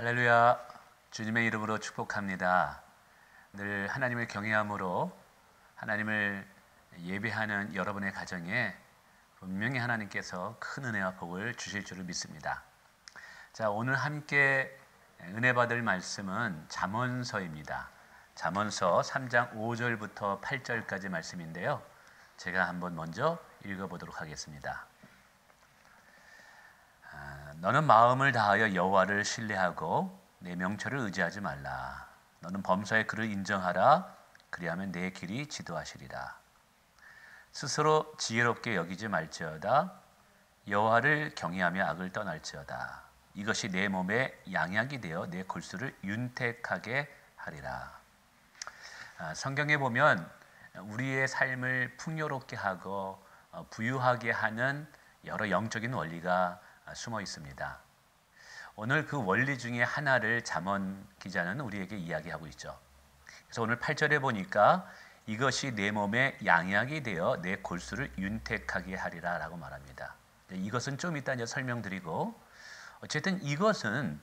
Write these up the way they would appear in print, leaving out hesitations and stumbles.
할렐루야. 주님의 이름으로 축복합니다. 늘 하나님을 경외함으로 하나님을 예배하는 여러분의 가정에 분명히 하나님께서 큰 은혜와 복을 주실 줄을 믿습니다. 자, 오늘 함께 은혜 받을 말씀은 잠언서입니다. 잠언서 3장 5절부터 8절까지 말씀인데요. 제가 한번 먼저 읽어보도록 하겠습니다. 너는 마음을 다하여 여호와를 신뢰하고 내 명철을 의지하지 말라. 너는 범사의 그를 인정하라. 그리하면 내 길이 지도하시리라. 스스로 지혜롭게 여기지 말지어다. 여호와를 경외하며 악을 떠날지어다. 이것이 내 몸에 양약이 되어 내 골수를 윤택하게 하리라. 성경에 보면 우리의 삶을 풍요롭게 하고 부유하게 하는 여러 영적인 원리가 숨어 있습니다. 오늘 그 원리 중에 하나를 잠언 기자는 우리에게 이야기하고 있죠. 그래서 오늘 8절에 보니까 이것이 내 몸에 양약이 되어 내 골수를 윤택하게 하리라 라고 말합니다. 이것은 좀 이따 이제 설명드리고, 어쨌든 이것은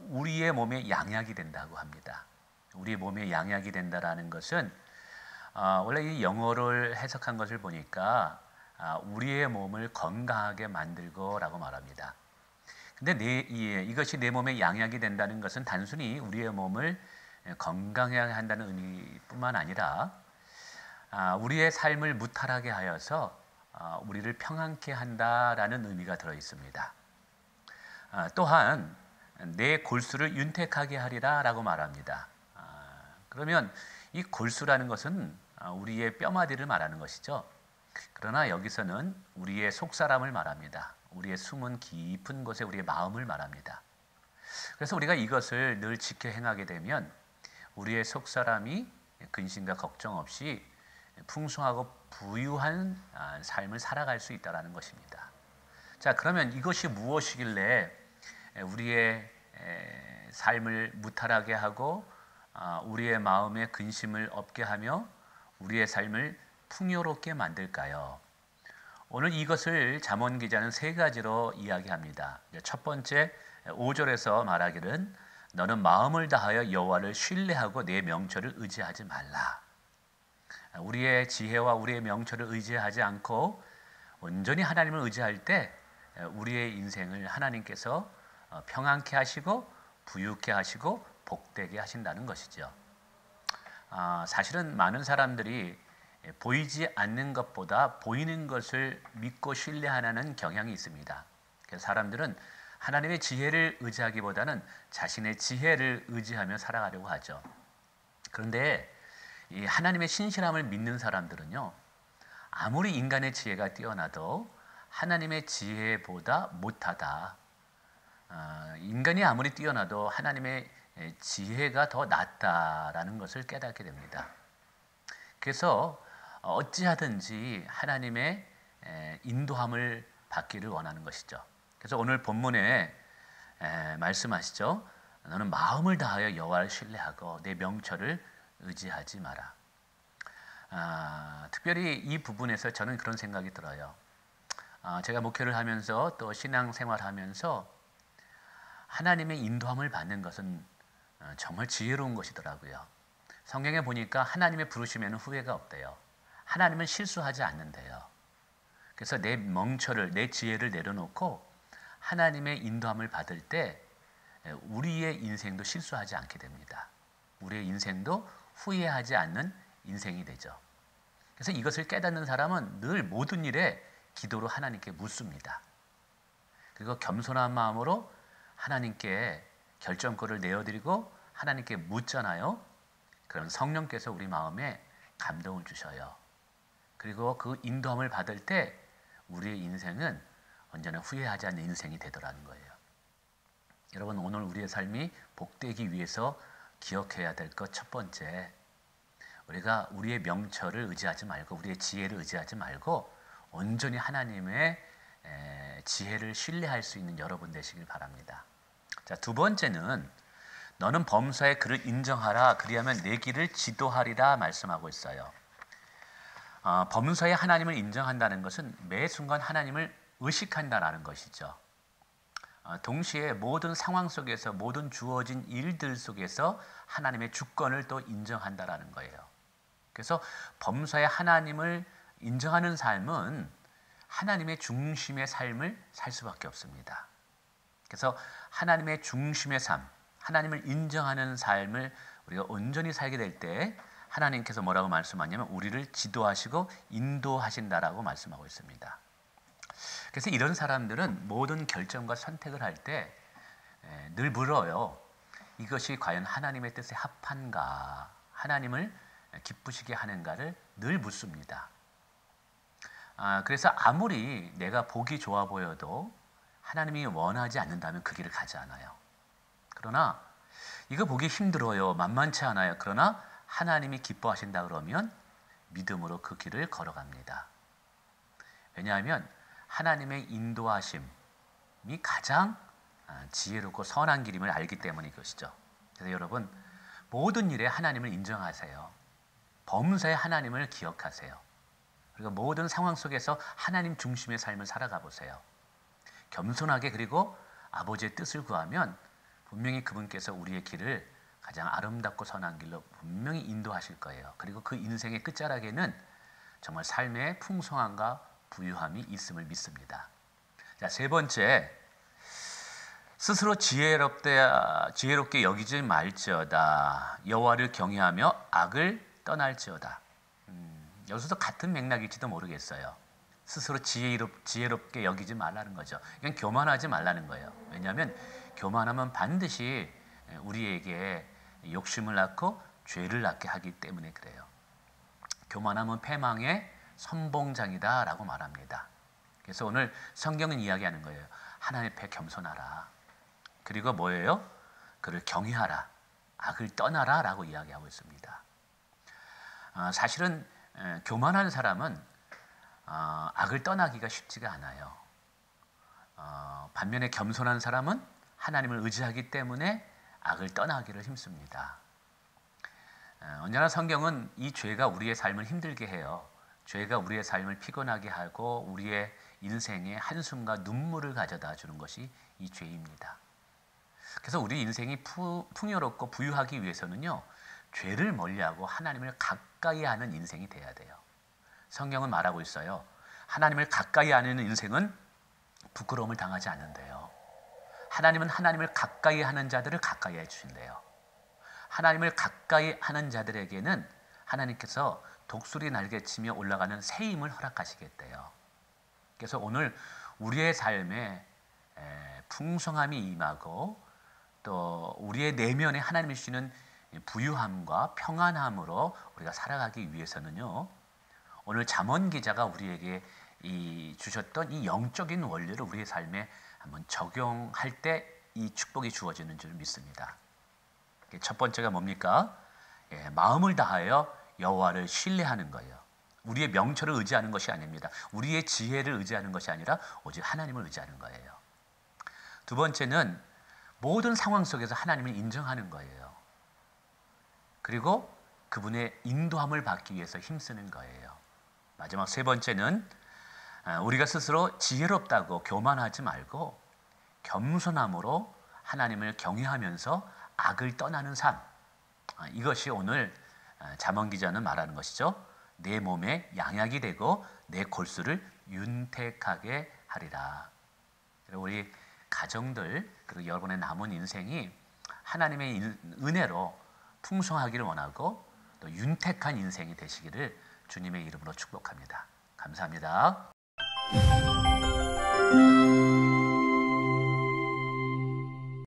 우리의 몸에 양약이 된다고 합니다. 우리의 몸에 양약이 된다라는 것은 원래 이 영어를 해석한 것을 보니까 우리의 몸을 건강하게 만들고 라고 말합니다. 근데 이것이 내 몸에 양약이 된다는 것은 단순히 우리의 몸을 건강하게 한다는 의미뿐만 아니라 우리의 삶을 무탈하게 하여서 우리를 평안케 한다라는 의미가 들어 있습니다. 또한 내 골수를 윤택하게 하리라 라고 말합니다. 그러면 이 골수라는 것은 우리의 뼈마디를 말하는 것이죠. 그러나 여기서는 우리의 속사람을 말합니다. 우리의 숨은 깊은 곳에 우리의 마음을 말합니다. 그래서 우리가 이것을 늘 지켜 행하게 되면 우리의 속사람이 근심과 걱정 없이 풍성하고 부유한 삶을 살아갈 수 있다는 것입니다. 자, 그러면 이것이 무엇이길래 우리의 삶을 무탈하게 하고 우리의 마음에 근심을 없게 하며 우리의 삶을 풍요롭게 만들까요? 오늘 이것을 잠언 기자는 세 가지로 이야기합니다. 첫 번째 5절에서 말하기를 너는 마음을 다하여 여호와를 신뢰하고 내 명철을 의지하지 말라. 우리의 지혜와 우리의 명철을 의지하지 않고 온전히 하나님을 의지할 때 우리의 인생을 하나님께서 평안케 하시고 부유케 하시고 복되게 하신다는 것이죠. 사실은 많은 사람들이 보이지 않는 것보다 보이는 것을 믿고 신뢰하는 경향이 있습니다. 그래서 사람들은 하나님의 지혜를 의지하기보다는 자신의 지혜를 의지하며 살아가려고 하죠. 그런데 이 하나님의 신실함을 믿는 사람들은요, 아무리 인간의 지혜가 뛰어나도 하나님의 지혜보다 못하다. 인간이 아무리 뛰어나도 하나님의 지혜가 더 낫다라는 것을 깨닫게 됩니다. 그래서 어찌하든지 하나님의 인도함을 받기를 원하는 것이죠. 그래서 오늘 본문에 말씀하시죠. 너는 마음을 다하여 여호와를 신뢰하고 내 명철을 의지하지 마라. 특별히 이 부분에서 저는 그런 생각이 들어요. 제가 목회를 하면서 또 신앙생활하면서 하나님의 인도함을 받는 것은 정말 지혜로운 것이더라고요. 성경에 보니까 하나님의 부르심에는 후회가 없대요. 하나님은 실수하지 않는데요. 그래서 내 명철을, 내 지혜를 내려놓고 하나님의 인도함을 받을 때 우리의 인생도 실수하지 않게 됩니다. 우리의 인생도 후회하지 않는 인생이 되죠. 그래서 이것을 깨닫는 사람은 늘 모든 일에 기도로 하나님께 묻습니다. 그리고 겸손한 마음으로 하나님께 결정권을 내어드리고 하나님께 묻잖아요. 그럼 성령께서 우리 마음에 감동을 주셔요. 그리고 그 인도함을 받을 때 우리의 인생은 언제나 후회하지 않는 인생이 되더라는 거예요. 여러분, 오늘 우리의 삶이 복되기 위해서 기억해야 될 것 첫 번째, 우리가 우리의 명철을 의지하지 말고 우리의 지혜를 의지하지 말고 온전히 하나님의 지혜를 신뢰할 수 있는 여러분 되시길 바랍니다. 자, 두 번째는 너는 범사의 그를 인정하라. 그리하면 내 길을 지도하리라 말씀하고 있어요. 범사의 하나님을 인정한다는 것은 매 순간 하나님을 의식한다는 것이죠. 동시에 모든 상황 속에서 모든 주어진 일들 속에서 하나님의 주권을 또 인정한다라는 거예요. 그래서 범사에 하나님을 인정하는 삶은 하나님의 중심의 삶을 살 수밖에 없습니다. 그래서 하나님의 중심의 삶, 하나님을 인정하는 삶을 우리가 온전히 살게 될 때 하나님께서 뭐라고 말씀하냐면 우리를 지도하시고 인도하신다라고 말씀하고 있습니다. 그래서 이런 사람들은 모든 결정과 선택을 할 때 늘 물어요. 이것이 과연 하나님의 뜻에 합한가, 하나님을 기쁘시게 하는가를 늘 묻습니다. 그래서 아무리 내가 보기 좋아 보여도 하나님이 원하지 않는다면 그 길을 가지 않아요. 그러나 이거 보기 힘들어요, 만만치 않아요. 그러나 하나님이 기뻐하신다 그러면 믿음으로 그 길을 걸어갑니다. 왜냐하면 하나님의 인도하심이 가장 지혜롭고 선한 길임을 알기 때문인 것이죠. 그래서 여러분, 모든 일에 하나님을 인정하세요. 범사에 하나님을 기억하세요. 그리고 모든 상황 속에서 하나님 중심의 삶을 살아가 보세요. 겸손하게, 그리고 아버지의 뜻을 구하면 분명히 그분께서 우리의 길을 가장 아름답고 선한 길로 분명히 인도하실 거예요. 그리고 그 인생의 끝자락에는 정말 삶의 풍성함과 부유함이 있음을 믿습니다. 자, 세 번째, 스스로 지혜롭게 여기지 말지어다. 여호와를 경외하며 악을 떠날지어다. 여기서도 같은 맥락일지도 모르겠어요. 스스로 지혜롭게 여기지 말라는 거죠. 그냥 교만하지 말라는 거예요. 왜냐하면 교만하면 반드시 우리에게 욕심을 낳고 죄를 낳게 하기 때문에 그래요. 교만하면 패망의 선봉장이다라고 말합니다. 그래서 오늘 성경은 이야기하는 거예요. 하나님 앞에 겸손하라. 그리고 뭐예요? 그를 경외하라. 악을 떠나라 라고 이야기하고 있습니다. 사실은 교만한 사람은 악을 떠나기가 쉽지가 않아요. 반면에 겸손한 사람은 하나님을 의지하기 때문에 악을 떠나기를 힘씁니다. 언제나 성경은 이 죄가 우리의 삶을 힘들게 해요. 죄가 우리의 삶을 피곤하게 하고 우리의 인생에 한숨과 눈물을 가져다 주는 것이 이 죄입니다. 그래서 우리 인생이 풍요롭고 부유하기 위해서는요, 죄를 멀리하고 하나님을 가까이 하는 인생이 돼야 돼요. 성경은 말하고 있어요. 하나님을 가까이 하는 인생은 부끄러움을 당하지 않는데요. 하나님은 하나님을 가까이 하는 자들을 가까이 해주신대요. 하나님을 가까이 하는 자들에게는 하나님께서 독수리 날개치며 올라가는 새 힘을 허락하시겠대요. 그래서 오늘 우리의 삶에 풍성함이 임하고 또 우리의 내면에 하나님이 주시는 부유함과 평안함으로 우리가 살아가기 위해서는요, 오늘 잠언 기자가 우리에게 주셨던 이 영적인 원리를 우리의 삶에 한번 적용할 때 이 축복이 주어지는 줄 믿습니다. 첫 번째가 뭡니까? 마음을 다하여 여호와를 신뢰하는 거예요. 우리의 명철을 의지하는 것이 아닙니다. 우리의 지혜를 의지하는 것이 아니라 오직 하나님을 의지하는 거예요. 두 번째는 모든 상황 속에서 하나님을 인정하는 거예요. 그리고 그분의 인도함을 받기 위해서 힘쓰는 거예요. 마지막 세 번째는 우리가 스스로 지혜롭다고 교만하지 말고 겸손함으로 하나님을 경외하면서 악을 떠나는 삶. 이것이 오늘 잠언 기자는 말하는 것이죠. 내 몸에 양약이 되고 내 골수를 윤택하게 하리라. 우리 가정들 그리고 여러분의 남은 인생이 하나님의 은혜로 풍성하기를 원하고 또 윤택한 인생이 되시기를 주님의 이름으로 축복합니다. 감사합니다.